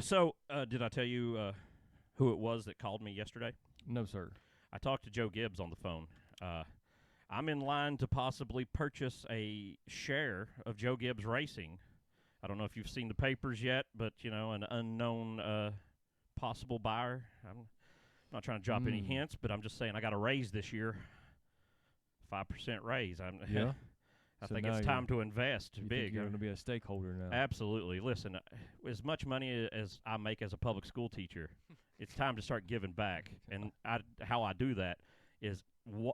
So, did I tell you who it was that called me yesterday? No, sir. I talked to Joe Gibbs on the phone. I'm in line to possibly purchase a share of Joe Gibbs Racing. I don't know if you've seen the papers yet, but, an unknown possible buyer. I'm not trying to drop any hints, but I'm just saying I got a raise this year. 5% raise. Yeah. I think it's time to invest you big. Think you're going to be a stakeholder now. Absolutely. Listen, as much money as I make as a public school teacher, it's time to start giving back. And how I do that is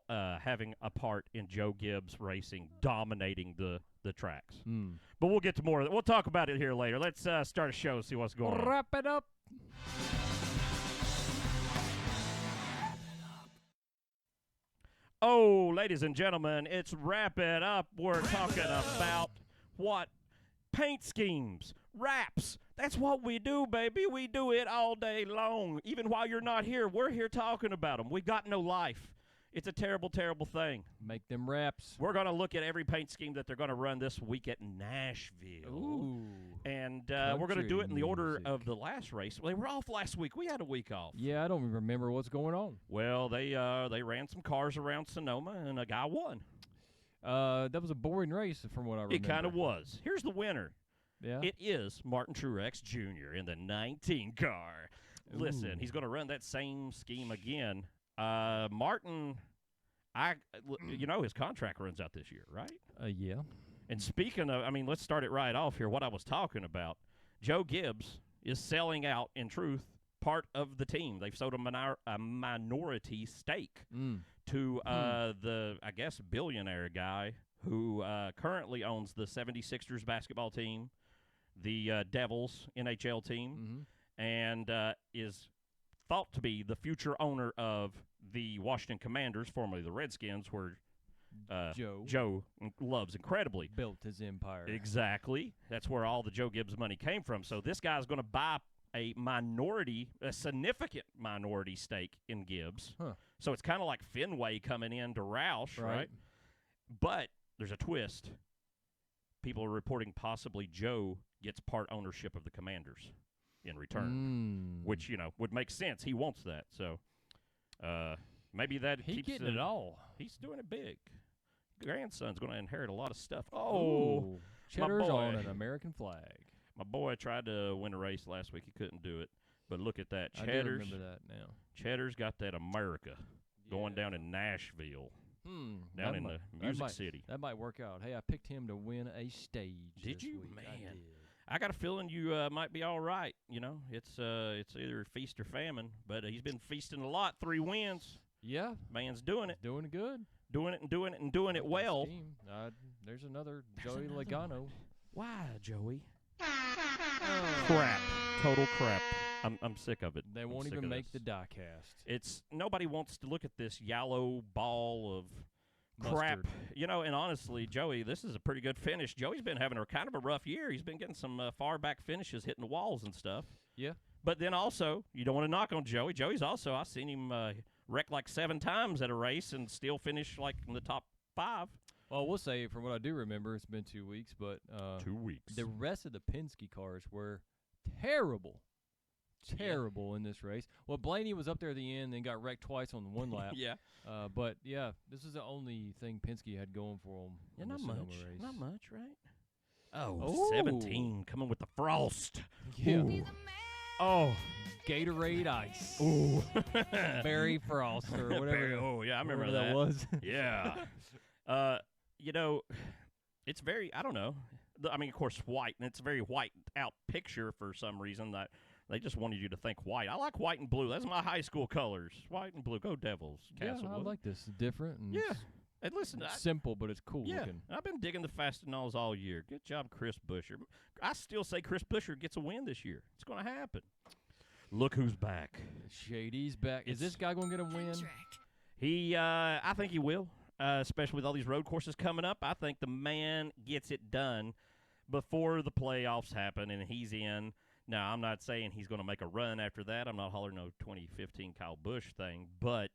having a part in Joe Gibbs Racing dominating the tracks. But we'll get to more of it. We'll talk about it here later. Let's start a show, see what's going on. Wrap it up. Oh, ladies and gentlemen, it's Wrap It Up. We're talking about what? Paint schemes, wraps. That's what we do, baby. We do it all day long. Even while you're not here, we're here talking about them. We got no life. It's a terrible, terrible thing. Make them wraps. We're going to look at every paint scheme that they're going to run this week at Nashville. Ooh. And we're going to do it in the order of the last race. Well, they were off last week. We had a week off. Yeah, I don't even remember what's going on. Well, they ran some cars around Sonoma, and a guy won. That was a boring race from what I remember. It kind of was. Here's the winner. Yeah. It is Martin Truex Jr. in the 19 car. Ooh. Listen, he's going to run that same scheme again. Martin, his contract runs out this year, right? Yeah. And speaking of, let's start it right off here. What I was talking about, Joe Gibbs is selling out, in truth, part of the team. They've sold a minority stake to the, I guess, billionaire guy who currently owns the 76ers basketball team, the Devils NHL team, and is thought to be the future owner of the Washington Commanders, formerly the Redskins, where Joe loves incredibly. Built his empire. Exactly. That's where all the Joe Gibbs money came from. So this guy's going to buy a significant minority stake in Gibbs. Huh. So it's kind of like Fenway coming in to Roush, right? But there's a twist. People are reporting possibly Joe gets part ownership of the Commanders in return, which, would make sense. He wants that. So maybe that He's keeps getting it all. He's doing it big. Grandson's going to inherit a lot of stuff. Oh, Cheddar's boy. on an American flag. My boy tried to win a race last week. He couldn't do it. But look at that. I do remember that now. Cheddar's got that America going down in Nashville. Down in the Music City. That might work out. Hey, I picked him to win a stage. Did you? Week. Man. I got a feeling you might be all right. It's either feast or famine, but he's been feasting a lot. 3 wins. Yeah. Man's doing it. Doing it good. Doing it and doing it and doing it well. There's another Joey Logano. Why, Joey? Crap. Total crap. I'm sick of it. They won't even make the die cast. Nobody wants to look at this yellow ball of crap. Mustard. And honestly, Joey, this is a pretty good finish. Joey's been having kind of a rough year. He's been getting some far back finishes, hitting the walls and stuff. Yeah. But then also, you don't want to knock on Joey. Joey's also, I've seen him wreck like 7 times at a race and still finish like in the top 5. Well, we'll say, from what I do remember, it's been 2 weeks, but 2 weeks. The rest of the Penske cars were terrible. Terrible in this race. Well, Blaney was up there at the end and got wrecked twice on the one lap. Yeah. But, yeah, this is the only thing Penske had going for them in the Sonoma race. Not much, right? Oh, 17 coming with the frost. Yeah. Ooh. Oh. Gatorade Ice. Ooh. Berry Frost or whatever. I remember that was. Yeah. It's very, I don't know. Of course, white, and it's a very white out picture for some reason. That they just wanted you to think white. I like white and blue. That's my high school colors. White and blue. Go Devils. Castlewood. Yeah, I like this. It's different. And And listen, it's simple, but it's cool looking. I've been digging the Fastenals all year. Good job, Chris Buescher. I still say Chris Buescher gets a win this year. It's going to happen. Look who's back. Shady's back. Is this guy going to get a win? I think he will, especially with all these road courses coming up. I think the man gets it done before the playoffs happen, and he's in. Now, I'm not saying he's going to make a run after that. I'm not hollering no 2015 Kyle Busch thing, but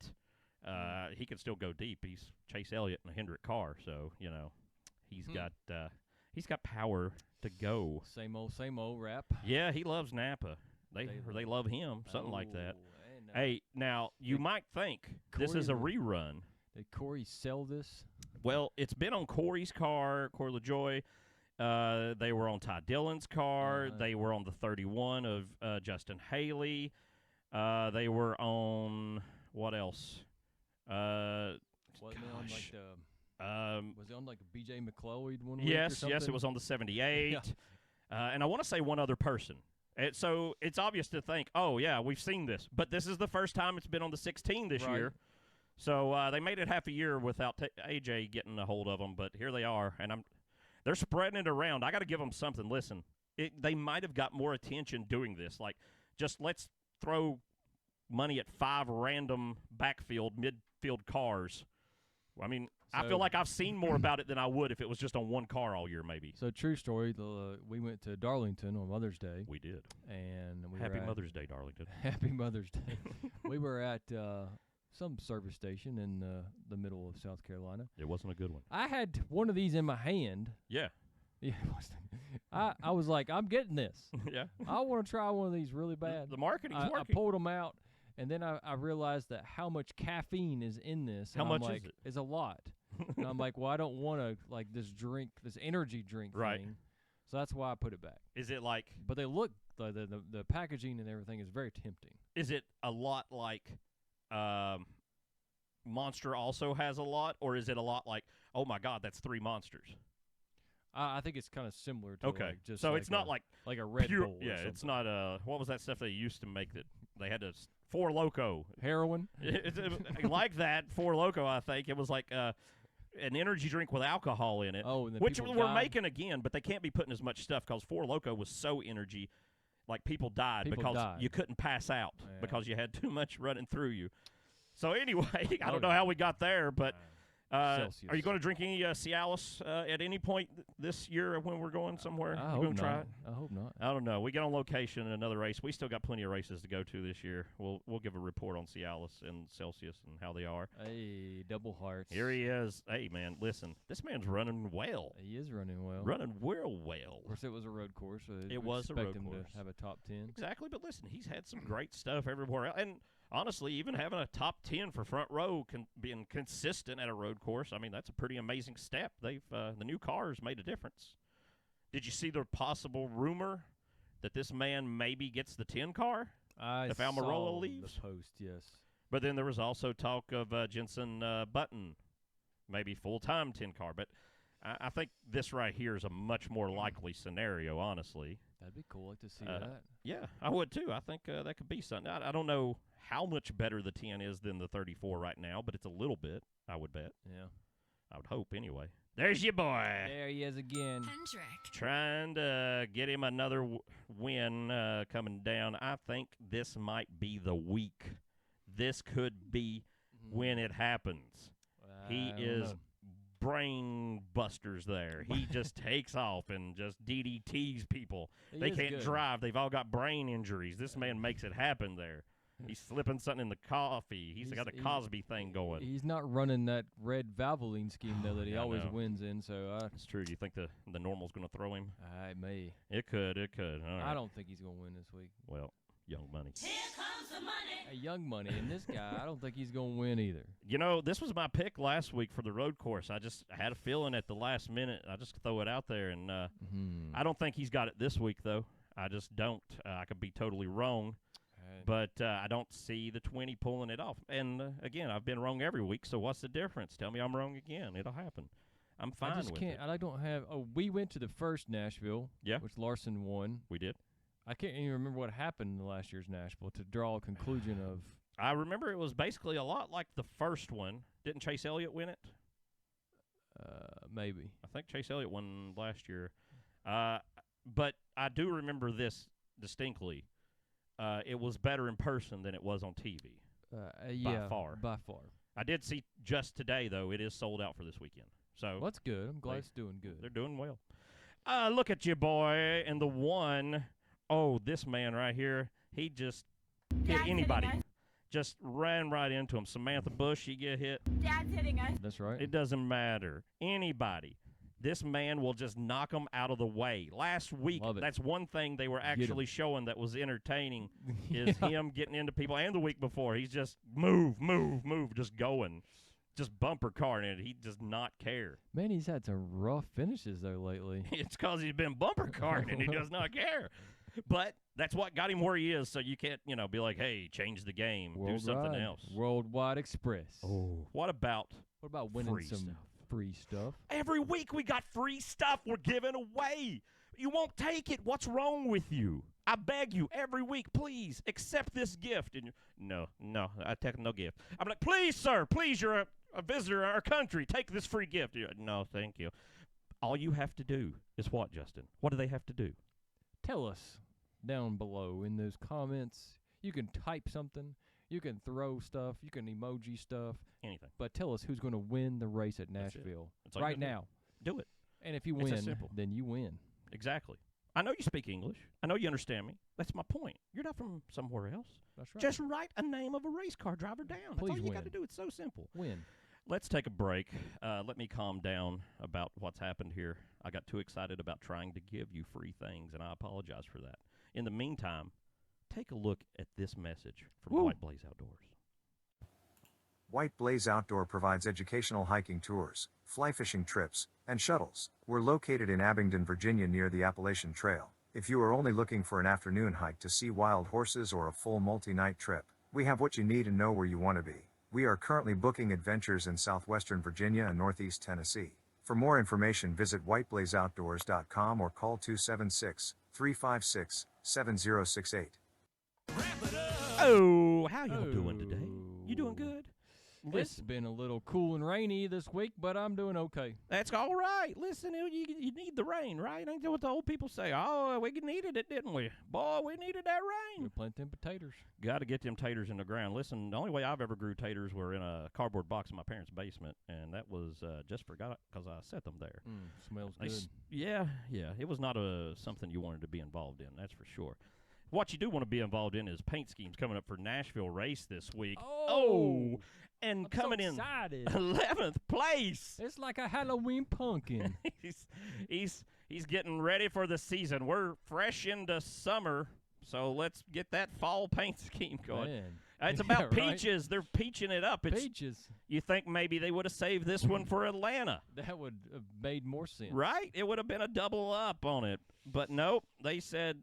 he can still go deep. He's Chase Elliott in a Hendrick car, so, he's got power to go. Same old rap. Yeah, he loves Napa. They love him, something like that. And, Hey, now you might think this is a rerun. Did Corey sell this? Well, it's been on Corey's car, Corey LaJoy. They were on Ty Dillon's car. They were on the 31 of Justin Haley. They were on what else? Wasn't it on like was it on like a BJ McClelland one week or yes, something? it was on the 78. Yeah. And I want to say one other person. So it's obvious to think, oh, yeah, we've seen this. But this is the first time it's been on the 16 this year. So they made it half a year without AJ getting a hold of them. But here they are, and they're spreading it around. I got to give them something. Listen, they might have got more attention doing this. Like, just let's throw money at 5 random midfield cars. I mean, I feel like I've seen more about it than I would if it was just on one car all year, maybe. So, true story, we went to Darlington on Mother's Day. We did. And Happy Mother's Day, Darlington. Happy Mother's Day. We were at some service station in the middle of South Carolina. It wasn't a good one. I had one of these in my hand. Yeah. Yeah. I was like, I'm getting this. Yeah. I want to try one of these really bad. The marketing's working. I pulled them out, and then I realized that how much caffeine is in this. How much is it? It's a lot. And I'm like, well, I don't want to like this energy drink thing. So that's why I put it back. Is it like? But they look the packaging and everything is very tempting. Is it a lot like Monster also has a lot, or is it a lot like, oh my God, that's 3 Monsters? I think it's kind of similar to okay. Like just so like it's not like a Red pure, Bull. Yeah, it's not what was that stuff they used to make that they had to Four Loko heroin. It's like that Four Loko. I think it was like an energy drink with alcohol in it. Oh, and which we're making again, but they can't be putting as much stuff because Four Loko was so energy, like people died because you couldn't pass out because you had too much running through you. So anyway, I don't know how we got there, but are you going to drink any Cialis at any point this year when we're going somewhere? I hope not. I hope not. I don't know. We get on location in another race. We still got plenty of races to go to this year. We'll give a report on Cialis and Celsius and how they are. Hey, double hearts. Here he is. Hey, man, listen. This man's running well. He is running well. Running real well. Of course, it was a road course. So it was a road course. Expect him to have a top 10. Exactly, but listen, he's had some great stuff everywhere else. And honestly, even having a top 10 for front row, being consistent at a road course, I mean, that's a pretty amazing step. The new cars made a difference. Did you see the possible rumor that this man maybe gets the 10 car if Almirola leaves? The post, yes. But then there was also talk of Jensen Button, maybe full-time 10 car. But I think this right here is a much more likely scenario, honestly. That'd be cool to see that. Yeah, I would too. I think that could be something. I don't know how much better the 10 is than the 34 right now, but it's a little bit, I would bet. Yeah. I would hope anyway. There's your boy. There he is again. Hendrick. Trying to get him another win coming down. I think this might be the week. This could be when it happens. He is brain busters there. He just takes off and just DDTs people. They can't drive. They've all got brain injuries. This man makes it happen there. He's slipping something in the coffee. He's got the Cosby thing going. He's not running that red Valvoline scheme, though, that he always wins in. So it's true. Do you think the normal's going to throw him? It may. It could. It could. All right. I don't think he's going to win this week. Well, Young Money. Here comes the money. Hey, Young Money. And this guy, I don't think he's going to win either. You know, this was my pick last week for the road course. I had a feeling at the last minute. I just throw it out there. And I don't think he's got it this week, though. I just don't. I could be totally wrong. But I don't see the 20 pulling it off. And, again, I've been wrong every week, so what's the difference? Tell me I'm wrong again. It'll happen. I'm fine with it. I don't have – we went to the first Nashville, which Larson won. We did. I can't even remember what happened in the last year's Nashville to draw a conclusion of – I remember it was basically a lot like the first one. Didn't Chase Elliott win it? Maybe. I think Chase Elliott won last year. But I do remember this distinctly. It was better in person than it was on TV. Yeah, by far. I did see just today, though, it is sold out for this weekend. So well, that's good. I'm glad it's doing good. They're doing well. Look at you, boy. And the one, this man right here, he just hit anybody. Just ran right into him. Samantha Bush, you get hit. Dad's hitting us. That's right. It doesn't matter. Anybody. This man will just knock them out of the way. Last week, that's one thing they were actually showing that was entertaining is him getting into people. And the week before, he's just move, just going. Just bumper car in it. He does not care. Man, he's had some rough finishes, though, lately. It's because he's been bumper carring and he does not care. But that's what got him where he is, so you can't, be like, hey, change the game, do something else. Worldwide Express. Oh. What about winning some free stuff? Every week we got free stuff we're giving away. You won't take it. What's wrong with you? I beg you, every week, please, accept this gift. And no, I take no gift. I'm like, please, sir, please, you're a visitor in our country. Take this free gift. No, thank you. All you have to do is what, Justin? What do they have to do? Tell us down below in those comments. You can type something. You can throw stuff. You can emoji stuff. Anything. But tell us who's going to win the race at Nashville right now. Do it. And if you win, then you win. Exactly. I know you speak English. I know you understand me. That's my point. You're not from somewhere else. That's right. Just write a name of a race car driver down. That's all you got to do. It's so simple. Win. Let's take a break. Let me calm down about what's happened here. I got too excited about trying to give you free things, and I apologize for that. In the meantime, take a look at this message from White Blaze Outdoors. White Blaze Outdoor provides educational hiking tours, fly fishing trips, and shuttles. We're located in Abingdon, Virginia near the Appalachian Trail. If you are only looking for an afternoon hike to see wild horses or a full multi-night trip, we have what you need and know where you want to be. We are currently booking adventures in southwestern Virginia and northeast Tennessee. For more information, visit whiteblazeoutdoors.com or call 276-356-7068. Oh, how y'all doing today? You doing good? It's been a little cool and rainy this week, but I'm doing okay. That's all right. Listen, you need the rain, right? Ain't that what the old people say? Oh, we needed it, didn't we? Boy, we needed that rain. We're planting potatoes. Got to get them taters in the ground. Listen, the only way I've ever grew taters were in a cardboard box in my parents' basement, and that was just forgot because I set them there. Smells good. Yeah. It was not something you wanted to be involved in, that's for sure. What you do want to be involved in is paint schemes coming up for Nashville race this week. Oh, and I'm coming so in excited. 11th place. It's like a Halloween pumpkin. he's getting ready for the season. We're fresh into summer, so let's get that fall paint scheme going. Man. It's about peaches. Right? They're peaching it up. Peaches. You think maybe they would have saved this one for Atlanta. That would have made more sense. Right? It would have been a double up on it. But nope, they said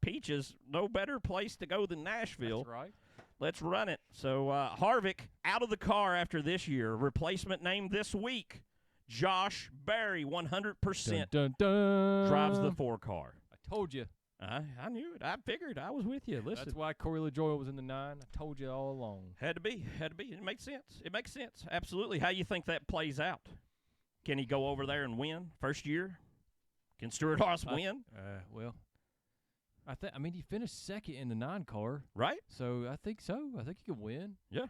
peaches, no better place to go than Nashville. That's right. Let's run it. So Harvick out of the car after this year. Replacement name this week, Josh Berry, 100% dun, dun, dun. drives the 4-car. I told you. I knew it. I figured. I was with you. Listen. That's why Corey LaJoie was in the 9. I told you all along. Had to be. It makes sense. Absolutely. How you think that plays out? Can he go over there and win first year? Can Stewart-Haas win? Well, I mean, he finished second in the 9 car, right? So I think so. I think he can win. Yeah.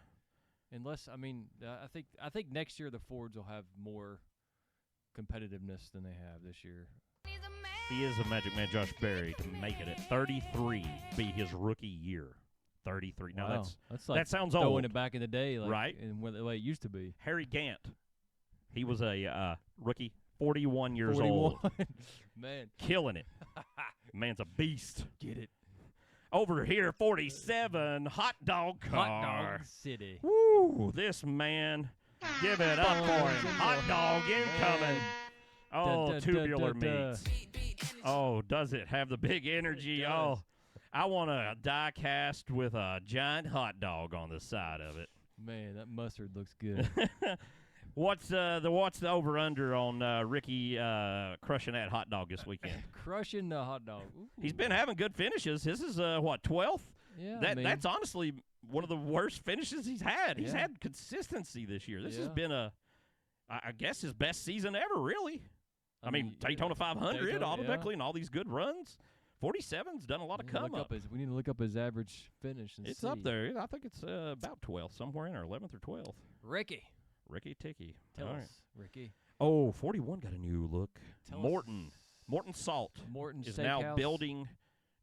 Unless, I mean, I think next year the Fords will have more competitiveness than they have this year. He is a magic man, Josh Berry, to make it at 33, be his rookie year. 33. Now that's like that sounds throwing old. It back in the day, like, right? And the way it used to be. Harry Gant, he was a rookie, 41 years 41. old. Man. Killing it. Man's a beast. Get it. Over here, 47, hot dog car. Hot dog city. Woo, this man. Give it up for him. Hot dog incoming. Oh, tubular meats. Oh, does it have the big energy? Oh, I want a die cast with a giant hot dog on the side of it. Man, that mustard looks good. What's the over under on Ricky crushing that hot dog this weekend? Crushing the hot dog. Ooh. He's been having good finishes. This is 12th. Yeah, that's honestly one of the worst finishes he's had. He's had consistency this year. This has been I guess his best season ever, really. I mean, Daytona 500 automatically and all these good runs. 47's done a lot of come up. We need to look up his average finish and it's see. up there. I think it's about 12th, somewhere in there, 11th or 12th. Ricky Ticky. Tell all us, right. Ricky. Oh, 41 got a new look. Tell Morton Salt is Steakhouse. now building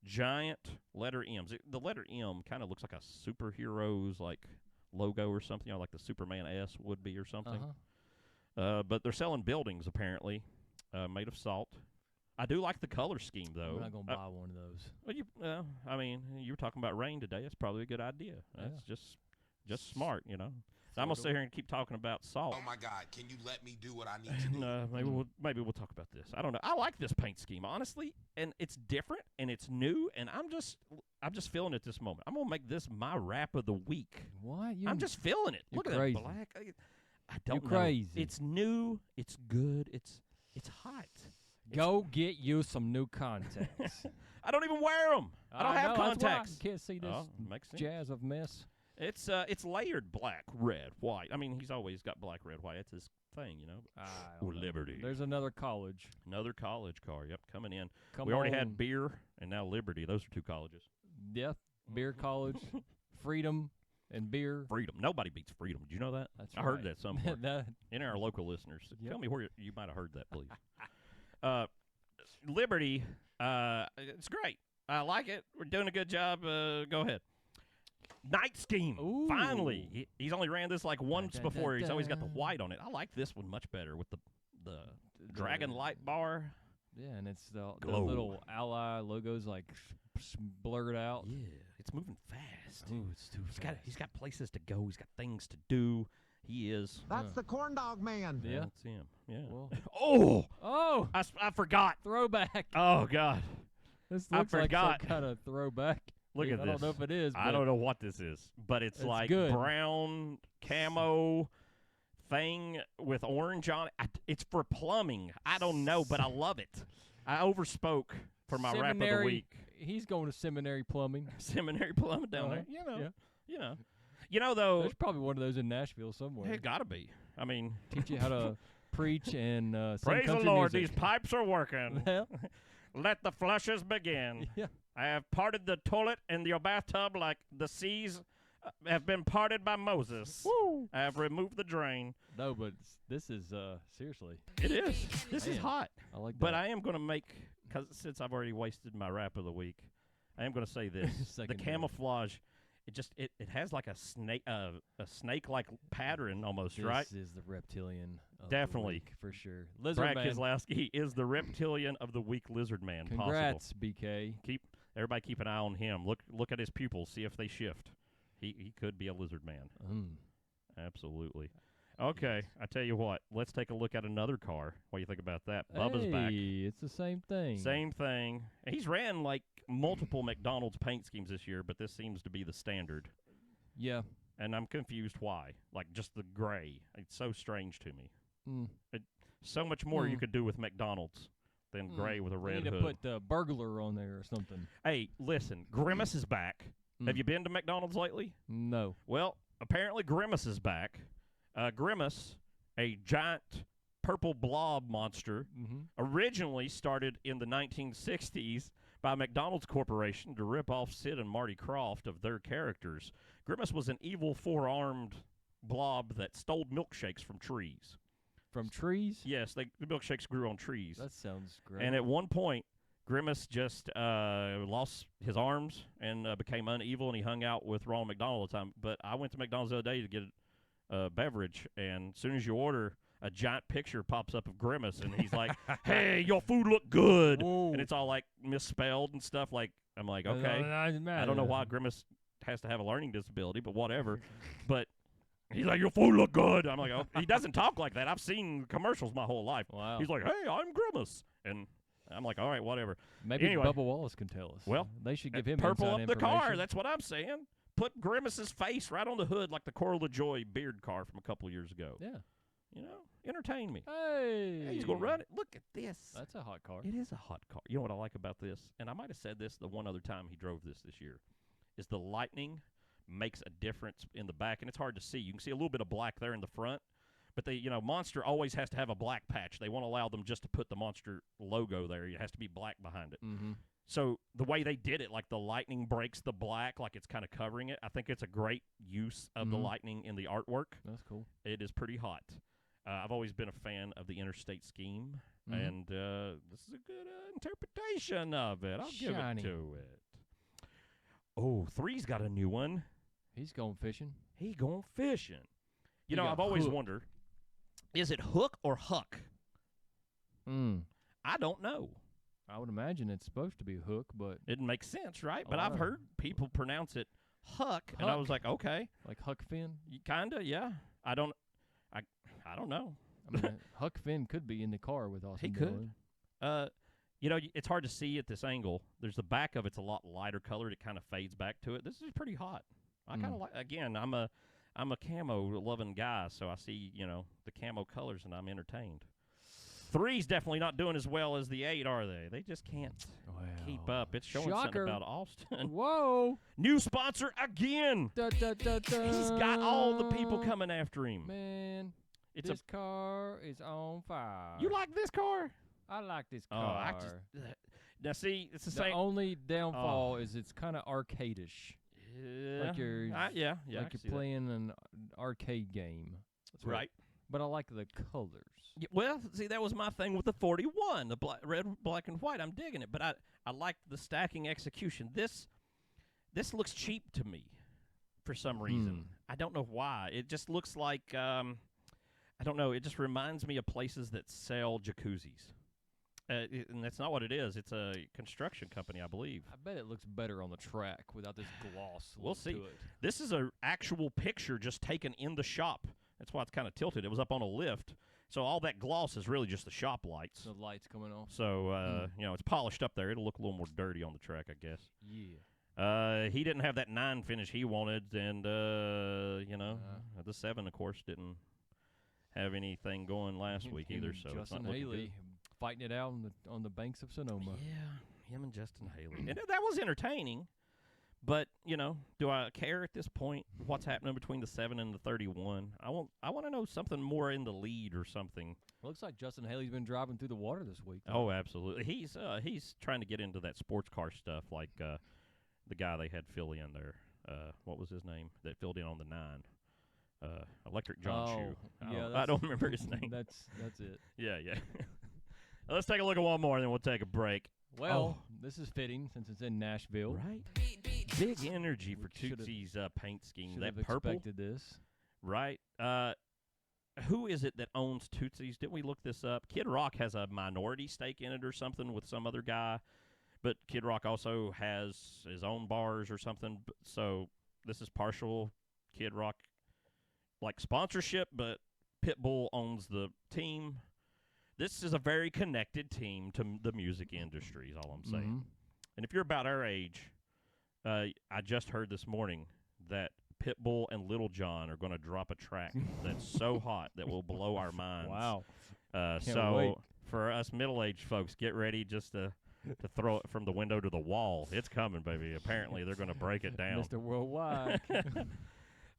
giant letter M's. The letter M kind of looks like a superhero's like logo or something, like the Superman S would be or something. Uh-huh. But they're selling buildings apparently. made of salt. I do like the color scheme, though. I'm not going to buy one of those. Well, I mean, you were talking about rain today. That's probably a good idea. That's just smart, you know. So I'm going to sit here and keep talking about salt. Oh, my God. Can you let me do what I need to do? No, maybe we'll talk about this. I don't know. I like this paint scheme, honestly, and it's different, and it's new, and I'm just feeling it this moment. I'm going to make this my wrap of the week. What? I'm just feeling it. Look crazy. at that black. I don't You're know. crazy. It's new. It's good. It's hot. Go get you some new contacts. I don't even wear them. I don't have contacts. You can't see this makes sense. jazz of mess. It's layered black, red, white. I mean, he's always got black, red, white. It's his thing, you know. Or Liberty. There's another college. Another college car. Yep, coming in. We already had beer and now Liberty. Those are two colleges. Yeah, beer college, freedom, and beer. Freedom. Nobody beats freedom. Did you know that? That's I heard that somewhere. That, In our local listeners. Yep. Tell me where you might have heard that, please. Liberty, it's great. I like it. We're doing a good job. Go ahead. Night Scheme. Ooh. Finally. He's only ran this like once before. He's always got the white on it. I like this one much better with the dragon light bar. Yeah, and it's the Glow. little ally logos like blurred out. Yeah, it's moving fast. Ooh, it's too fast. He's got places to go. He's got things to do. He is. That's the corn dog man. Yeah. That's him. Yeah. Well. Oh, I forgot. Throwback. Oh, God. This I looks like forgot. some kind of throwback. Look at I this. don't know if it is. I don't know what this is, but it's like good. brown camo thing with orange on it. It's for plumbing. I don't know, but I love it. I overspoke for my wrap of the week. He's going to seminary plumbing. Seminary plumbing down there. Yeah. You know, though. There's probably one of those in Nashville somewhere. It got to be. I mean. Teach you how to preach and sing Praise the country Lord, music. these pipes are working. Well, Let the flushes begin. yeah. I have parted the toilet in your bathtub like the seas have been parted by Moses. Woo. I have removed the drain. No, but this is seriously. It is. This is Man, hot. I like that. But I am going to make, because since I've already wasted my wrap of the week, I am going to say this. The Secondary. camouflage, it has like a snake-like pattern almost, right? This is the reptilian of Definitely. the week, for sure. Lizard Brad Man. Keselowski is the reptilian of the week lizard man possible. Congrats, BK. Everybody keep an eye on him. Look at his pupils, see if they shift. He could be a lizard man. Absolutely. Okay, I tell you what. Let's take a look at another car. What do you think about that? Bubba's back. It's the same thing. Same thing. He's ran like multiple McDonald's paint schemes this year, but this seems to be the standard. Yeah. And I'm confused why. Like just the gray. It's so strange to me. So much more you could do with McDonald's than gray with a red You need hood. to put the burglar on there or something. Hey, listen, Grimace is back. Have you been to McDonald's lately? No. Well, apparently Grimace is back. Grimace, a giant purple blob monster, originally started in the 1960s by McDonald's Corporation to rip off Sid and Marty Krofft of their characters. Grimace was an evil four-armed blob that stole milkshakes from trees. From trees? Yes, the milkshakes grew on trees. That sounds great. And at one point, Grimace just lost his arms and became uneven, and he hung out with Ronald McDonald all the time. But I went to McDonald's the other day to get a beverage, and as soon as you order, a giant picture pops up of Grimace, and he's like, "Hey, your food look good," Whoa. and it's all like misspelled and stuff. Like I'm like, okay, I don't know why Grimace has to have a learning disability, but whatever. But he's like, "Your food look good." I'm like, "Oh." He doesn't talk like that. I've seen commercials my whole life. Wow. He's like, "Hey, I'm Grimace," and I'm like, all right, whatever. Maybe anyway, Bubba Wallace can tell us. Well, they should give him purple inside up the car. information. That's what I'm saying. Put Grimace's face right on the hood like the Corolla Joy beard car from a couple years ago. Yeah. You know, entertain me. Hey. He's going to run it. Look at this. That's a hot car. It is a hot car. You know what I like about this? And I might have said this the one other time he drove this year, is the lightning makes a difference in the back, and it's hard to see. You can see a little bit of black there in the front. But Monster always has to have a black patch. They won't allow them just to put the Monster logo there. It has to be black behind it. Mm-hmm. So the way they did it, like the lightning breaks the black, like it's kind of covering it, I think it's a great use of the lightning in the artwork. That's cool. It is pretty hot. I've always been a fan of the interstate scheme, and this is a good interpretation of it. I'll give it to it. Oh, 3's got a new one. He's going fishing. He going fishing. He I've got always hooked. wondered, is it hook or huck? I don't know. I would imagine it's supposed to be a hook, but It makes sense, right? A But lot I've of- heard people pronounce it Huck, and I was like, okay, like Huck Finn. kinda, yeah. I don't know. I mean, Huck Finn could be in the car with Austin He could. Dillon. It's hard to see at this angle. There's the back of it's a lot lighter colored. It kind of fades back to it. This is pretty hot. I kind of like. Again, I'm a camo loving guy, so I see the camo colors and I'm entertained. 3's definitely not doing as well as the 8, are they? They just can't keep up. It's showing something Shocker. about Austin. Whoa! New sponsor again. Da, da, da, da. He's got all the people coming after him. Man, this car is on fire. You like this car? I like this Oh, car. Now see, it's the the same. only downfall is it's kind of arcade-ish. Like you're, like like you're you're playing an arcade game. That's what- right. But I like the colors. Yeah, well, see, that was my thing with the 41, the red, black, and white. I'm digging it, but I like the stacking execution. This looks cheap to me for some reason. I don't know why. It just looks like I don't know. It just reminds me of places that sell jacuzzis, and that's not what it is. It's a construction company, I believe. I bet it looks better on the track without this gloss. We'll look see. To it. This is an actual picture just taken in the shop. That's why it's kind of tilted. It was up on a lift. So all that gloss is really just the shop lights. The lights coming off. So, it's polished up there. It'll look a little more dirty on the track, I guess. Yeah. He didn't have that 9 finish he wanted, and, the 7, of course, didn't have anything going last week either. So it's Justin not looking Haley good. fighting it out on the banks of Sonoma. Yeah, him and Justin Haley. And that was entertaining. But, do I care at this point what's happening between the 7 and the 31? I want to know something more in the lead or something. Looks like Justin Haley's been driving through the water this week. Oh, absolutely. He's trying to get into that sports car stuff like the guy they had fill in there. What was his name that filled in on the 9? Electric John Shoe. Yeah, I don't remember his name. That's it. Yeah. Let's take a look at one more, and then we'll take a break. Well, this is fitting since it's in Nashville. Right. Big energy for Should've- Tootsie's paint scheme. Should That have purple, expected this. right? Who is it that owns Tootsie's? Didn't we look this up? Kid Rock has a minority stake in it or something with some other guy, but Kid Rock also has his own bars or something. So this is partial Kid Rock like sponsorship, but Pitbull owns the team. This is a very connected team to the music industry is all I'm saying. Mhm. And if you're about our age, I just heard this morning that Pitbull and Little John are going to drop a track that's so hot that will blow our minds. Wow. So wait. for us middle-aged folks, get ready just to throw it from the window to the wall. It's coming, baby. Apparently, they're going to break it down. Mr. Worldwide.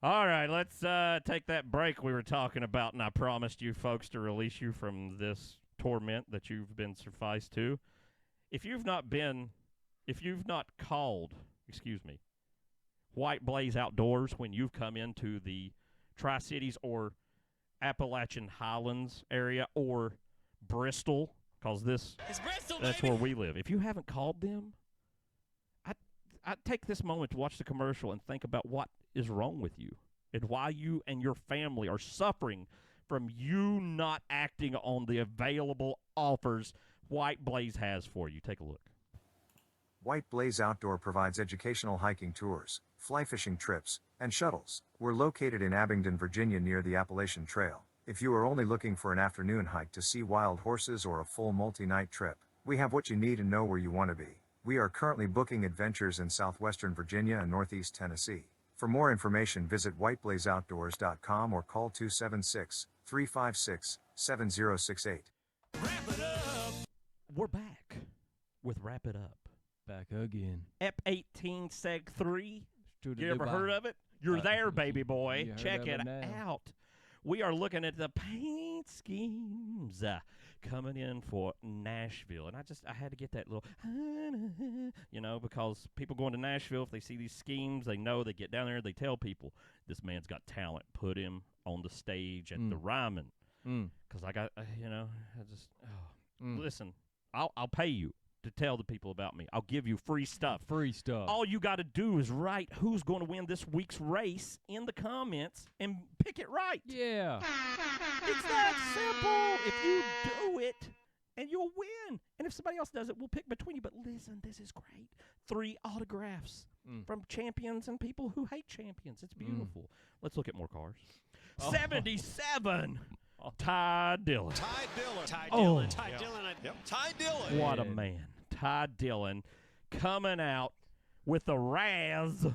All right, let's take that break we were talking about, and I promised you folks to release you from this torment that you've been sufficed to. If you've not called, White Blaze Outdoors when you've come into the Tri-Cities or Appalachian Highlands area or Bristol, because that's where we live. If you haven't called them, I take this moment to watch the commercial and think about what is wrong with you and why you and your family are suffering from you not acting on the available offers White Blaze has for you. Take a look. White Blaze Outdoor provides educational hiking tours, fly fishing trips, and shuttles. We're located in Abingdon, Virginia near the Appalachian Trail. If you are only looking for an afternoon hike to see wild horses or a full multi-night trip, we have what you need and know where you want to be. We are currently booking adventures in southwestern Virginia and northeast Tennessee. For more information, visit whiteblazeoutdoors.com or call 276-356-7068. We're back with Wrap It Up. Back again. EP18 Seg 3. Strudel You ever Dubai. heard of it? You're there, baby boy. you heard Check of it it now. out. We are looking at the paint schemes coming in for Nashville. And I had to get that little, because people going to Nashville, if they see these schemes, they know, they get down there, they tell people, this man's got talent. Put him on the stage at the Ryman. Because I got, listen, I'll pay you to tell the people about me. I'll give you free stuff. Free stuff. All you got to do is write who's going to win this week's race in the comments and pick it right. Yeah. It's that simple. If you do it, and you'll win. And if somebody else does it, we'll pick between you. But listen, this is great. 3 autographs from champions and people who hate champions. It's beautiful. Let's look at more cars. 77. Ty Dillon. Ty Dillon. Ty Oh. Dillon. Ty Dillon. Ty Dillon. What a man. Ty Dillon coming out with the Raz.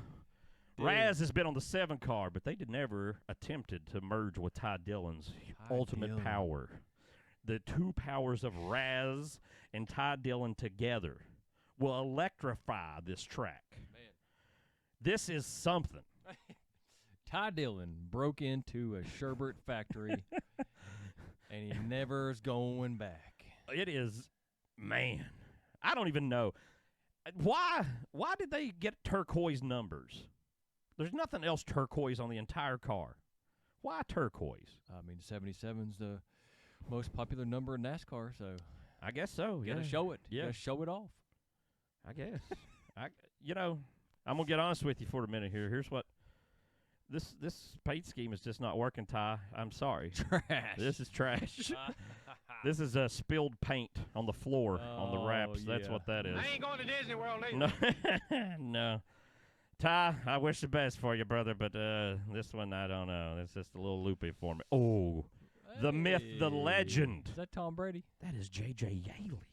Raz has been on the 7 car, but they never attempted to merge with Ty Dillon's ultimate Dillon. power. The 2 powers of Raz and Ty Dillon together will electrify this track. Man. This is something. Ty Dillon broke into a sherbet factory, and he never's going back. It is, man, I don't even know. Why did they get turquoise numbers? There's nothing else turquoise on the entire car. Why turquoise? I mean, 77's the most popular number in NASCAR, so I guess so. you got to show it. Yeah. You got to show it off. I guess. I'm gonna get honest with you for a minute here. Here's what this paint scheme is just not working, Ty. I'm sorry. Trash. This is trash. This is spilled paint on the floor on the wraps. That's yeah. what that is. I ain't going to Disney World either. No, no. Ty, I wish the best for you, brother, but this one I don't know. It's just a little loopy for me. Oh, the myth, the legend. Is that Tom Brady? That is J.J. Yaley.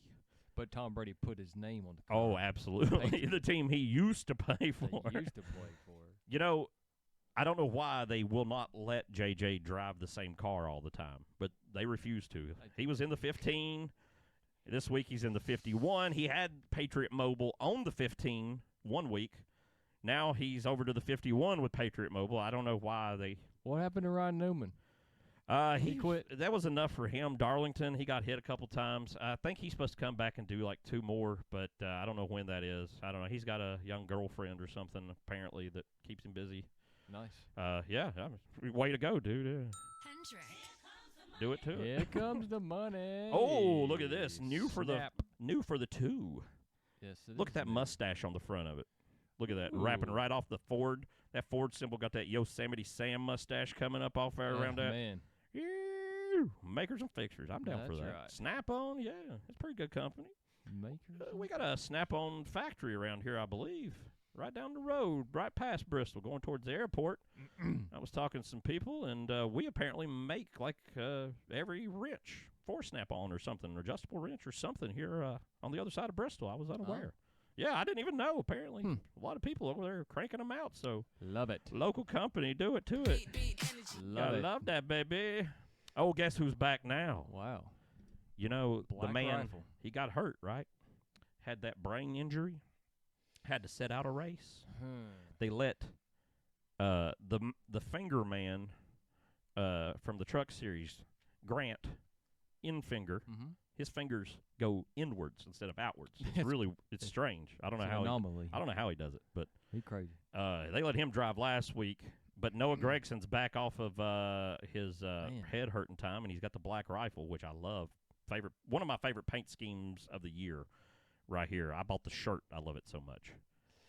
But Tom Brady put his name on the car. Oh, absolutely. The team he used to play for. They used to play for. You know, I don't know why they will not let J.J. drive the same car all the time, but they refuse to. He was in the 15. This week he's in the 51. He had Patriot Mobile on the 15 one week. Now he's over to the 51 with Patriot Mobile. I don't know why they. What happened to Ryan Newman? He quit. That was enough for him. Darlington, he got hit a couple times. I think he's supposed to come back and do like 2 more, but I don't know when that is. I don't know. He's got a young girlfriend or something apparently that keeps him busy. Nice. Yeah, way to go, dude. Hendrick. Do it too. Here comes the money. Oh, look at this. New for the Snap. 2. Yes, it Look is at that new. mustache on the front of it. Look at that, wrapping Ooh. right off the Ford. That Ford symbol got that Yosemite Sam mustache coming up off there around that. Man. Ew, makers and fixtures. I'm down for That's that. right. Snap-on, yeah, it's pretty good company. Makers. We got a Snap-on factory around here, I believe, right down the road, right past Bristol, going towards the airport. I was talking to some people, and we apparently make like every wrench for Snap-on or something, or adjustable wrench or something here on the other side of Bristol. I was unaware. Yeah, I didn't even know, apparently. A lot of people over there cranking them out, so. Love it. Local company, do it to it. Love I it. love that, baby. Oh, guess who's back now? Wow. You know, the Black man, Rifle. he got hurt, right? Had that brain injury. Had to sit out a race. They let the finger man from the Truck Series, Grant, in-finger, his fingers go inwards instead of outwards. It's strange. I don't know It's how an anomaly. I don't know how he does it, but He crazy. they let him drive last week. But Noah Gregson's back off of his head hurting time, and he's got the Black Rifle, which I love. One of my favorite paint schemes of the year, right here. I bought the shirt. I love it so much.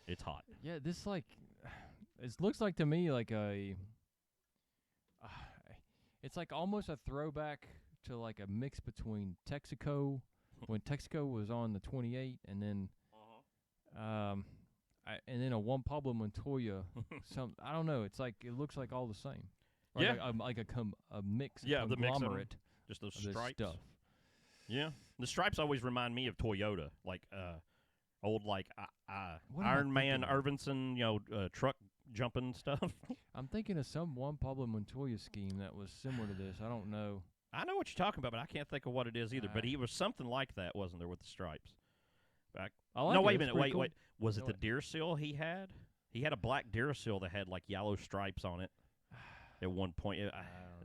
It's hot. Yeah, this it looks like to me like it's like almost a throwback to like a mix between Texaco when Texaco was on the 28, and then and then a Juan Pablo Montoya. I don't know. It's like it looks like all the same. Or Yeah. like a mix. Yeah, the mix of 'em. conglomerate Just those of this stripes. stuff. Yeah, the stripes always remind me of Toyota, like old like What am I Iron Man, thinking? Irvinson, truck jumping stuff. I'm thinking of some Juan Pablo Montoya scheme that was similar to this. I don't know. I know what you're talking about, but I can't think of what it is either. But he was something like that, wasn't there, with the stripes? I like No, it. wait a It's minute. pretty Wait. cool. Was it Go the ahead. deer seal he had? He had a black deer seal that had like yellow stripes on it at one point. don't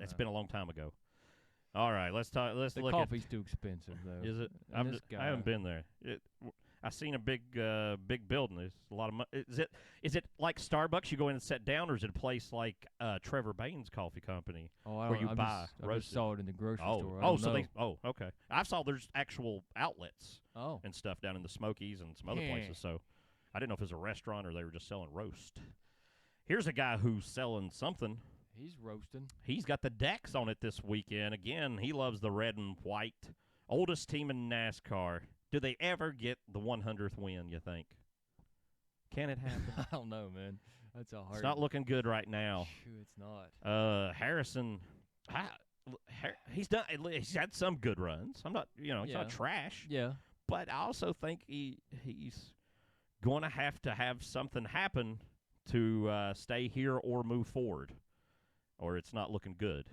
It's know. been a long time ago. All right, let's talk. Let's The look coffee's too expensive though. at. Is it? And this I haven't guy- been there. I seen a big building. There's a lot of money. Is it like Starbucks? You go in and sit down, or is it a place like Trevor Bain's Coffee Company? Oh, I where don't- you I'm buy just, I roasted? just saw it in the grocery store. I Oh, don't so know. okay. I saw there's actual outlets Oh, and stuff down in the Smokies and some other Yeah. places. So I didn't know if it was a restaurant or they were just selling roast. Here's a guy who's selling something. he's roasting. He's got the decks on it this weekend. Again, he loves the red and white Oldest team in NASCAR. Do they ever get the 100th win, you think? Can it happen? I don't know, man. That's a hard. It's not looking good right now. It's not. Harrison, he's He's had some good runs. I'm not, he's not trash. Yeah. But I also think he's going to have something happen to stay here or move forward, or it's not looking good.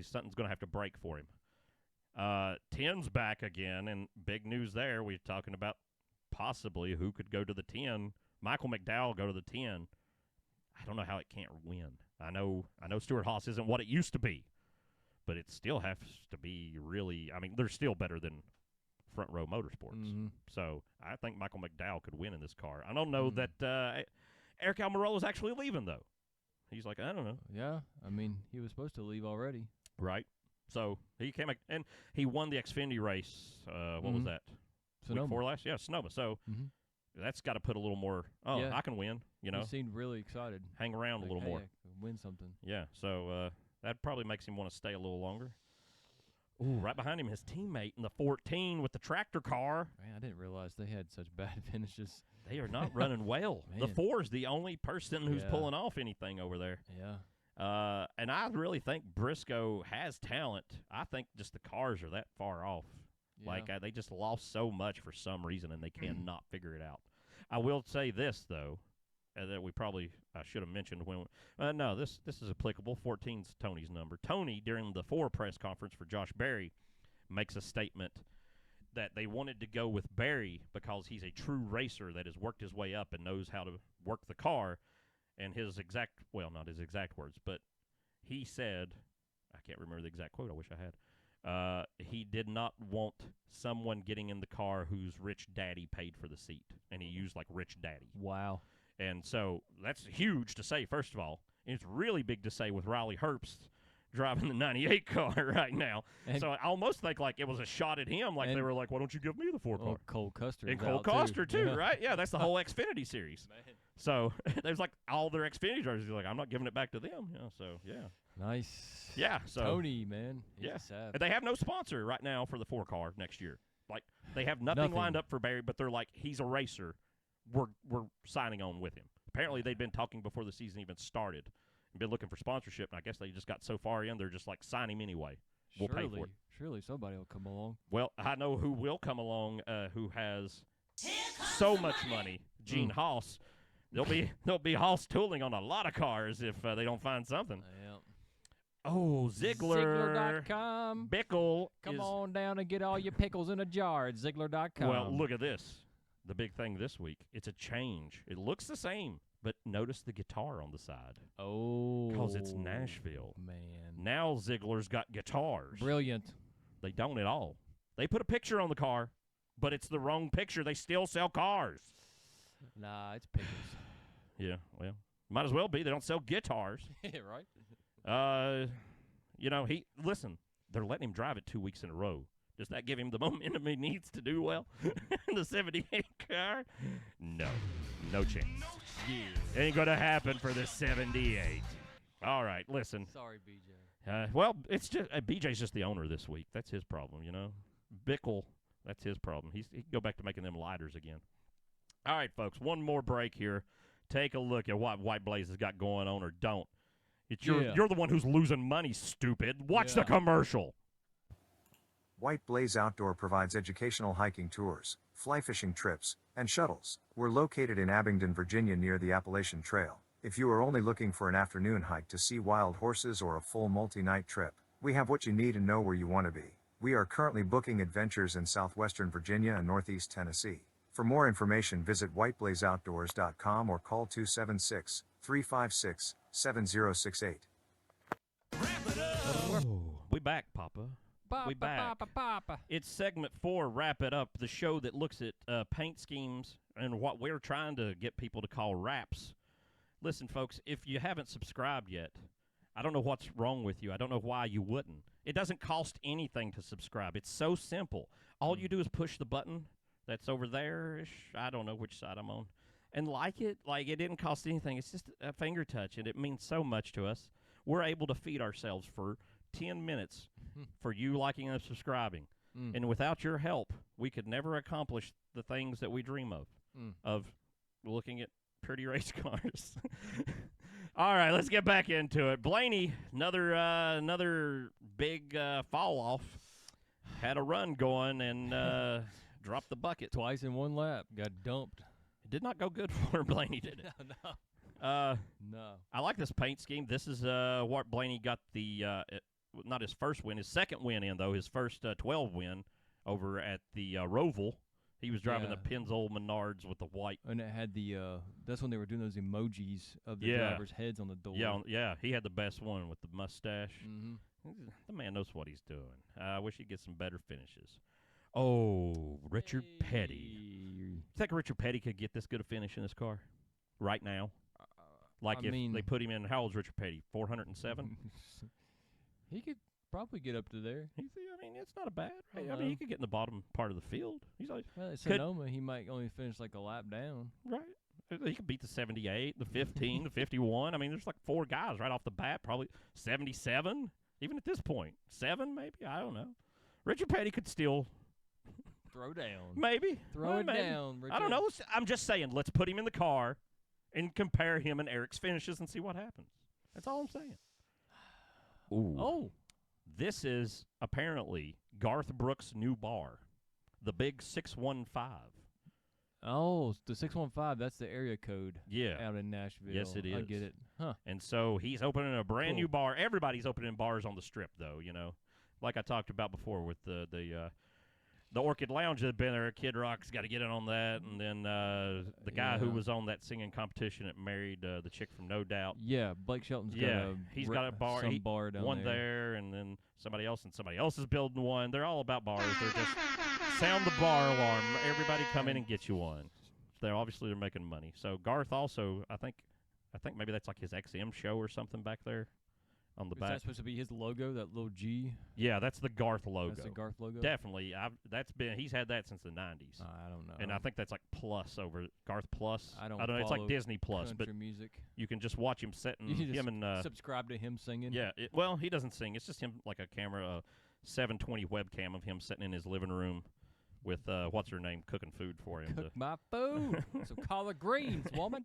Something's going to have to break for him. 10's back again, and big news there. We're talking about possibly who could go to the 10. Michael McDowell go to the 10. I don't know how it can't win. I know Stuart Haas isn't what it used to be, but it still has to be really. I mean, they're still better than Front Row Motorsports. Mm-hmm. So I think Michael McDowell could win in this car. I don't know that Eric Almirola is actually leaving, though. He's like, I don't know. Yeah, I mean, he was supposed to leave already. Right. So he came and he won the Xfinity race. What was that? Sonoma. Week 4 last? Yeah, Sonoma. So that's got to put a little more. Oh, yeah. I can win. He seemed really excited. Hang around a little more. I can win something. Yeah. So that probably makes him want to stay a little longer. Ooh, right behind him, his teammate in the 14 with the tractor car. Man, I didn't realize they had such bad finishes. They are not running well. The 4 is the only person who's pulling off anything over there. Yeah. And I really think Briscoe has talent. I think just the cars are that far off. Yeah. Like, they just lost so much for some reason, and they cannot figure it out. I will say this, though, that I should have mentioned when no, this is applicable. 14's Tony's number. Tony, during the 4 press conference for Josh Berry, makes a statement that they wanted to go with Berry because he's a true racer that has worked his way up and knows how to work the car. And not his exact words, but he said, I can't remember the exact quote, I wish I had. He did not want someone getting in the car whose rich daddy paid for the seat. And he used, like, rich daddy. Wow. And so that's huge to say, first of all. And it's really big to say with Riley Herbst driving the 98 car right now. And so I almost think, like, it was a shot at him. Like, they were like, why don't you give me the 4 car? Cole Custer. And Cole Custer, too, right? Yeah, that's the whole Xfinity series. Man. So there's, like, all their Xfinity drivers. He's like, I'm not giving it back to them. So, yeah. Nice. Yeah. So Tony, man. He's and they have no sponsor right now for the 4 car next year. Like, they have nothing lined up for Barry, but they're like, he's a racer. We're signing on with him. Apparently, they'd been talking before the season even started and been looking for sponsorship, and I guess they just got so far in, they're just like, sign him anyway. We'll pay for it. Surely somebody will come along. Well, I know who will come along who has so much money. Gene Haas. There'll be Haas tooling on a lot of cars if they don't find something. Yeah. Oh, Ziegler. Ziegler.com. Bickle. Come on down and get all your pickles in a jar at Ziegler.com. Well, look at this. The big thing this week, it's a change. It looks the same, but notice the guitar on the side. Oh. Because it's Nashville. Man. Now Ziegler's got guitars. Brilliant. They don't at all. They put a picture on the car, but it's the wrong picture. They still sell cars. Nah, it's pickles. Yeah, well, might as well be. They don't sell guitars. Yeah, right? Listen, they're letting him drive it 2 weeks in a row. Does that give him the momentum he needs to do well in the 78 car? No chance. Yeah. Ain't going to happen for the 78. All right, listen. Sorry, BJ. Well, it's just BJ's just the owner this week. That's his problem, Bickle, that's his problem. He can go back to making them lighters again. All right, folks, one more break here. Take a look at what White Blaze has got going on or don't. You're the one who's losing money, stupid. Watch the commercial. White Blaze Outdoor provides educational hiking tours, fly fishing trips, and shuttles. We're located in Abingdon, Virginia near the Appalachian Trail. If you are only looking for an afternoon hike to see wild horses or a full multi-night trip, we have what you need and know where you want to be. We are currently booking adventures in southwestern Virginia and northeast Tennessee. For more information, visit whiteblazeoutdoors.com or call 276-356-7068. We back, Papa. We back. Papa. It's segment 4, Wrap It Up, the show that looks at paint schemes and what we're trying to get people to call wraps. Listen, folks, if you haven't subscribed yet, I don't know what's wrong with you. I don't know why you wouldn't. It doesn't cost anything to subscribe. It's so simple. All you do is push the button that's over there-ish. I don't know which side I'm on. And like it. Like, it didn't cost anything. It's just a finger touch, and it means so much to us. We're able to feed ourselves for 10 minutes for you liking and subscribing. And without your help, we could never accomplish the things that we dream of looking at pretty race cars. All right, let's get back into it. Blaney, another big fall off. Had a run going and dropped the bucket. Twice in one lap. Got dumped. It did not go good for Blaney, did it? No. I like this paint scheme. This is what Blaney got not his first win, his second win in, though. His first 12 win over at the Roval. He was driving the Pennzoil Menards with the white. And it had that's when they were doing those emojis of the drivers' heads on the door. Yeah, he had the best one with the mustache. Mm-hmm. The man knows what he's doing. I wish he'd get some better finishes. Oh, Richard Petty. You think Richard Petty could get this good a finish in this car right now? They put him in, how old's Richard Petty? 407? He could probably get up to there. It's not a bad. Right? He could get in the bottom part of the field. He's like, well, at Sonoma, he might only finish like a lap down. Right. He could beat the 78, the 15, the 51. There's like 4 guys right off the bat, probably 77, even at this point. 7, maybe? I don't know. Richard Petty could still throw down. Maybe. Throw it down, Richard. I don't know. I'm just saying, let's put him in the car and compare him and Eric's finishes and see what happens. That's all I'm saying. Ooh. Oh. This is apparently Garth Brooks' new bar, the Big 615. Oh, the 615, that's the area code out in Nashville. Yes, it is. I get it. Huh. And so he's opening a brand new bar. Everybody's opening bars on the Strip, though, like I talked about before with the Orchid Lounge that had been there. Kid Rock's got to get in on that. And then the guy who was on that singing competition that married the chick from No Doubt. Yeah, Blake Shelton's he's got a bar. Bar down one there, and then somebody else is building one. They're all about bars. They're just sound the bar alarm. Everybody come in and get you one. They're making money. So Garth also, I think maybe that's like his XM show or something back there. On the back. Is that supposed to be his logo, that little G? Yeah, that's the Garth logo. That's the Garth logo? Definitely. He's had that since the 90s. I don't know. And I think that's like Plus over Garth Plus. I don't know. It's like Disney Plus, but music. You can just watch him sitting. Subscribe to him singing. Yeah. He doesn't sing. It's just him, like a camera, a 720 webcam of him sitting in his living room with what's her name cooking food for him. Cook my food. Some collard greens, woman.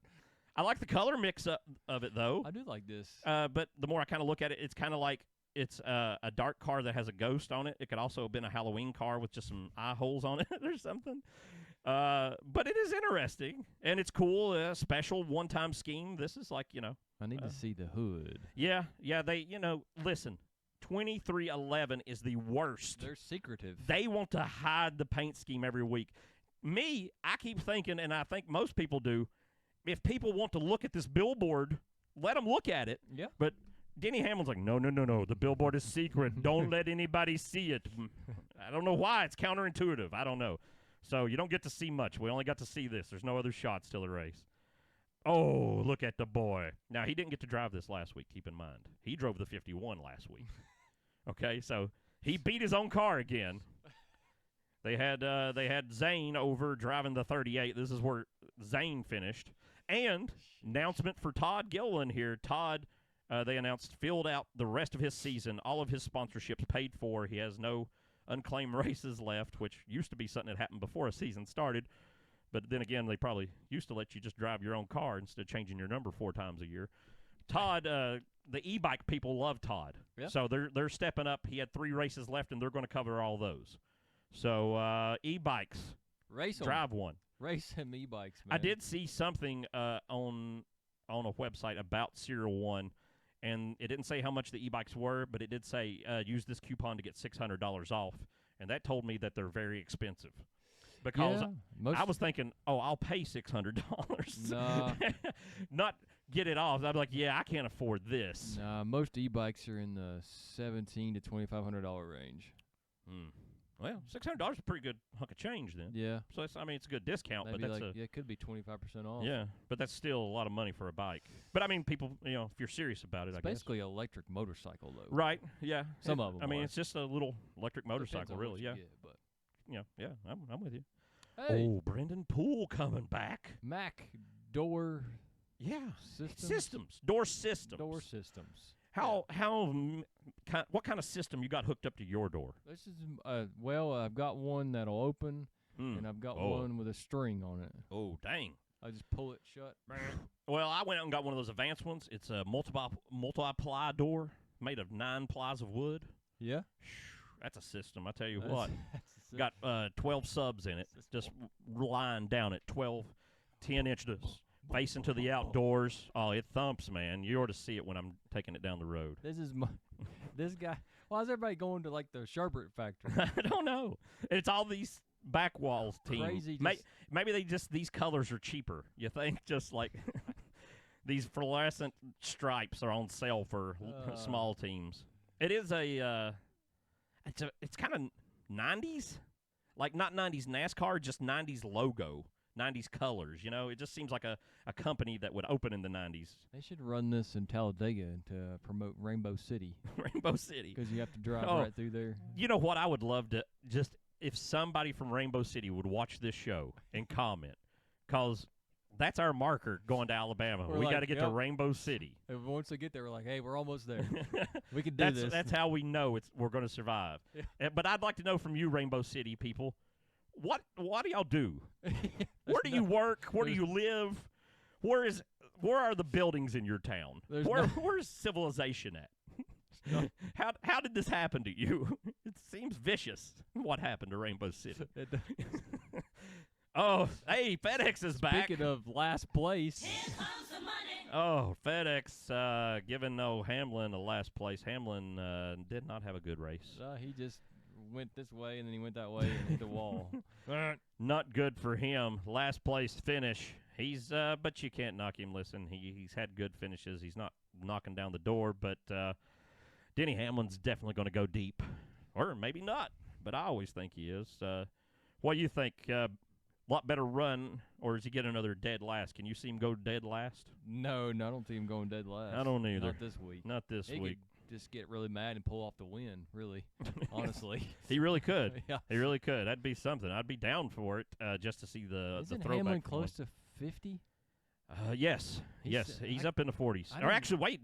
I like the color mix of it, though. I do like this. But the more I kind of look at it, it's kind of like it's a dark car that has a ghost on it. It could also have been a Halloween car with just some eye holes on it or something. But it is interesting, and it's cool. A special one-time scheme. This is like, I need to see the hood. Yeah. They, listen, 2311 is the worst. They're secretive. They want to hide the paint scheme every week. I keep thinking, and I think most people do, if people want to look at this billboard, let them look at it. Yeah. But Denny Hamlin's like, no. The billboard is secret. Don't let anybody see it. I don't know why. It's counterintuitive. I don't know. So you don't get to see much. We only got to see this. There's no other shots till the race. Oh, look at the boy. Now, he didn't get to drive this last week, keep in mind. He drove the 51 last week. Okay, so he beat his own car again. They had Zane over driving the 38. This is where Zane finished. And announcement for Todd Gilliland here. Todd, they announced, filled out the rest of his season. All of his sponsorships paid for. He has no unclaimed races left, which used to be something that happened before a season started. But then again, they probably used to let you just drive your own car instead of changing your number 4 times a year. Todd, the e-bike people love Todd. Yep. So they're stepping up. He had 3 races left, and they're going to cover all those. So e-bikes, drive one. Race him e-bikes, man. I did see something on a website about Serial One, and it didn't say how much the e-bikes were, but it did say use this coupon to get $600 off, and that told me that they're very expensive. Because I was thinking, I'll pay $600. Nah. Not get it off. I'd be like, yeah, I can't afford this. Nah, most e-bikes are in the $1,700 to $2,500 range. Well, $600 is a pretty good hunk of change then. Yeah. So it's a good discount, That'd but be that's it could be 25% off. Yeah, but that's still a lot of money for a bike. But I mean, people, if you're serious about it, it's I guess. basically an electric motorcycle, though. Right. Yeah. Some of them. I mean, it's just a little electric motorcycle, really. Yeah. But Yeah. I'm with you. hey, Oh, Brendan Poole coming back. Mac door. Yeah. Systems. Door systems. Door systems. What kind of system you got hooked up to your door? This is I've got one that'll open, and I've got one with a string on it. Oh, dang. I just pull it shut. Well, I went out and got one of those advanced ones. It's a multi-ply door made of 9 plies of wood. Yeah. That's a system, I tell you what. Got 12 subs in it, just lying down at 12 10-inches, facing to the outdoors. Oh, it thumps, man. You ought to see it when I'm taking it down the road. This guy. Why is everybody going to like the sherbet factory? I don't know. It's all these back walls teams. Crazy. Maybe these colors are cheaper. You think just like these fluorescent stripes are on sale for small teams. It is it's kind of 90s, like not 90s NASCAR, just 90s logo, 90s colors. You know, it just seems like a company that would open in the 90s. They should run this in Talladega to promote Rainbow City. Rainbow City. Because you have to drive right through there. You know what? I would love to just if somebody from Rainbow City would watch this show and comment, because that's our marker going to Alabama. We got to get to Rainbow City. And once we get there, we're like, hey, we're almost there. We can do this. That's how we know we're going to survive. Yeah. But I'd like to know from you, Rainbow City people, what do y'all do? Where do you work? Where do you live? Where are the buildings in your town? Where's civilization at? How did this happen to you? It seems vicious. What happened to Rainbow City? Oh, hey, FedEx is back. Speaking of last place. Here comes the money. Oh, FedEx giving Hamlin a last place. Hamlin did not have a good race. He just went this way, and then he went that way and hit the wall. Not good for him. Last place finish. But you can't knock him. Listen, he's had good finishes. He's not knocking down the door, but Denny Hamlin's definitely going to go deep. Or maybe not, but I always think he is. What do you think? Lot better run, or does he get another dead last? Can you see him go dead last? No, I don't see him going dead last. I don't either. Not this week. Not this he week. Could just get really mad and pull off the win, really, honestly. He really could. Yeah. He really could. That'd be something. I'd be down for it just to see the throwback. Isn't Hamlin close to 50? Yes. He's up in the 40s. Or actually, wait,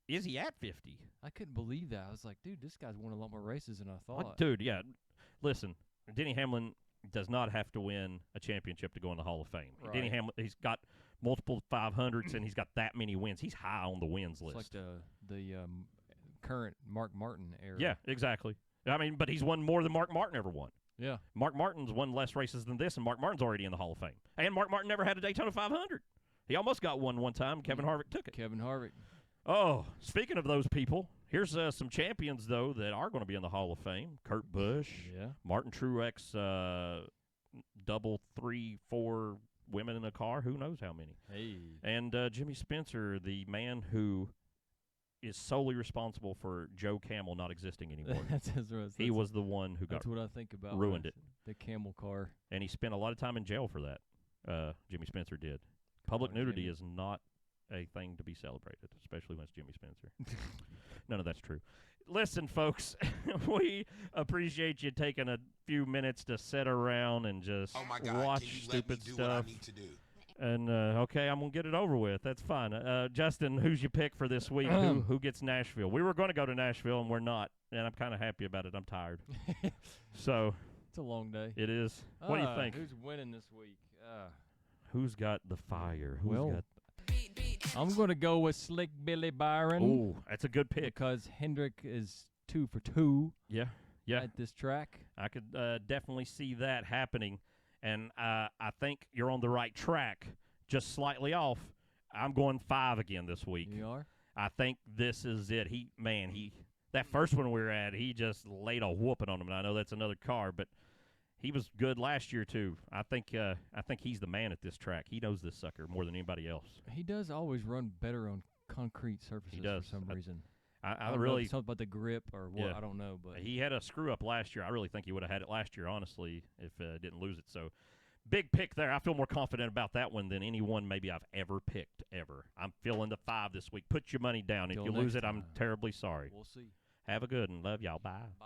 is he at 50? I couldn't believe that. I was like, dude, this guy's won a lot more races than I thought. Dude, yeah. Listen, Denny Hamlin does not have to win a championship to go in the Hall of Fame. Right. Denny Hamlin, he's got multiple 500s, and he's got that many wins. He's high on the wins list. It's like the current Mark Martin era. Yeah, exactly. I mean, but he's won more than Mark Martin ever won. Yeah. Mark Martin's won less races than this, and Mark Martin's already in the Hall of Fame. And Mark Martin never had a Daytona 500. He almost got one time. Kevin Harvick took it. Kevin Harvick. Oh, speaking of those people, here's some champions, though, that are going to be in the Hall of Fame. Kurt Busch. Yeah. Martin Truex, double 3-4 women in a car. Who knows how many. Hey. And Jimmy Spencer, the man who is solely responsible for Joe Camel not existing anymore. He was the one who that's what I think about ruined it. The Camel car. And he spent a lot of time in jail for that. Jimmy Spencer did. Public nudity is not a thing to be celebrated, especially when it's Jimmy Spencer. None of that's true. Listen, folks, we appreciate you taking a few minutes to sit around and just watch stupid stuff. What I need to do? And okay, I'm gonna get it over with. That's fine. Justin, who's your pick for this week? Who gets Nashville? We were going to go to Nashville, and we're not. And I'm kind of happy about it. I'm tired. So it's a long day. It is. What do you think? Who's winning this week? Who's got the fire? I'm going to go with Slick Billy Byron. Ooh, that's a good pick. Because Hendrick is 2 for 2. Yeah. At this track. I could definitely see that happening. And I think you're on the right track, just slightly off. I'm going 5 again this week. You are? I think this is it. That first one we were at, he just laid a whooping on him. And I know that's another car, but he was good last year too. I think he's the man at this track. He knows this sucker more than anybody else. He does always run better on concrete surfaces. He does. For some reason. I really know if it's something about the grip or what. I don't know, but he had a screw up last year. I really think he would have had it last year, honestly, if didn't lose it. So big pick there. I feel more confident about that one than any one maybe I've ever picked ever. I'm feeling the 5 this week. Put your money down. If you lose it, I'm terribly sorry. We'll see. Have a good one. Love y'all. Bye.